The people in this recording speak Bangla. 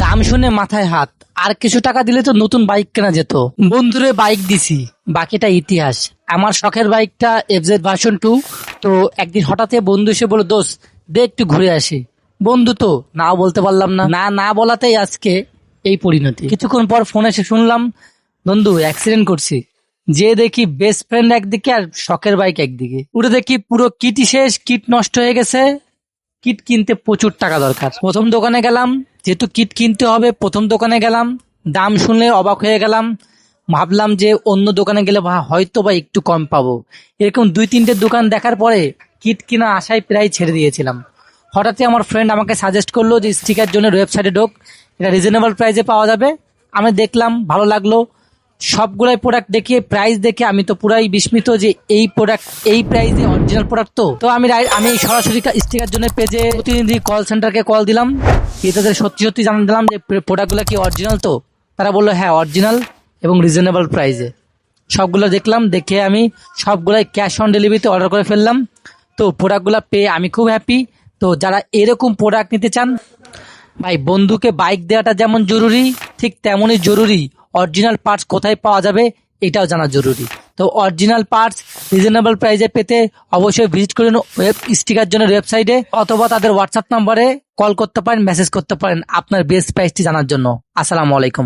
দাম শুনে মাথায় হাত, আর কিছু টাকা দিলে তো নতুন বাইক কেনা যেত। বন্ধুরে বাইক দিছি, বাকিটা ইতিহাস। আমার শখের বাইকটা এফজেড ভার্সন 2। তো একদিন হঠাৎ বন্ধু এসে বলল, দোস্ত দে একটু ঘুরে আসি। বন্ধু তো নাও বলতে পারলাম না, না না বলাতেই আজকে এই পরিণতি। কিছুক্ষণ পর ফোন এসে শুনলাম বন্ধু অ্যাক্সিডেন্ট করছি। যে দেখি বেস্ট ফ্রেন্ড একদিকে আর শখের বাইক একদিকে। উঠে দেখি পুরো কিটই শেষ, কিট নষ্ট হয়ে গেছে। কিট কিনতে প্রচুর টাকা দরকার। প্রথম দোকানে গেলাম, যেহেতু কিট কিনতে হবে প্রথম দোকানে গেলাম। দাম শুনলে অবাক হয়ে গেলাম। ভাবলাম যে অন্য দোকানে গেলে হয়তো বা একটু কম পাবো। এরকম 2-3টে দোকান দেখার পরে কিট কিনা আশায় প্রায় ছেড়ে দিয়েছিলাম। হঠাৎই আমার ফ্রেন্ড আমাকে সাজেস্ট করলো যে স্টিকার জন্য ওয়েবসাইটে ঢোক, এটা রিজনেবল প্রাইসে পাওয়া যাবে। আমি দেখলাম, ভালো লাগলো। সবগুলাই প্রোডাক্ট দেখে প্রাইস দেখে আমি তো পুরাই বিস্মিত যে এই প্রোডাক্ট এই প্রাইসে অরিজিনাল প্রোডাক্ট। তো আমি সরাসরি স্টিকার জন্য পেজে প্রতিনিধি কল সেন্টারকে কল দিলাম, তাদের সত্যি সত্যি জানান দিলাম যে প্রোডাক্টগুলো কি অরিজিনাল। তো তারা বললো হ্যাঁ অরিজিনাল এবং রিজনেবল প্রাইসে। সবগুলো দেখলাম, দেখে আমি সবগুলাই ক্যাশ অন ডেলিভারিতে অর্ডার করে ফেললাম। তো প্রোডাক্টগুলো পেয়ে আমি খুব হ্যাপি। তো যারা এরকম প্রোডাক্ট নিতে চান, ভাই বন্ধুকে বাইক দেওয়াটা যেমন জরুরি, ঠিক তেমনই জরুরি অরিজিনাল পার্টস কোথায় পাওয়া যাবে এটাও জানা জরুরি। তো অরিজিনাল পার্টস রিজনেবল প্রাইসে পেতে অবশ্যই ভিজিট করুন স্টিকার জন্য ওয়েবসাইটে, অথবা তাদের হোয়াটসঅ্যাপ নাম্বারে কল করতে পারেন, মেসেজ করতে পারেন আপনার বেস্ট প্রাইসটি জানার জন্য। আসসালামু আলাইকুম।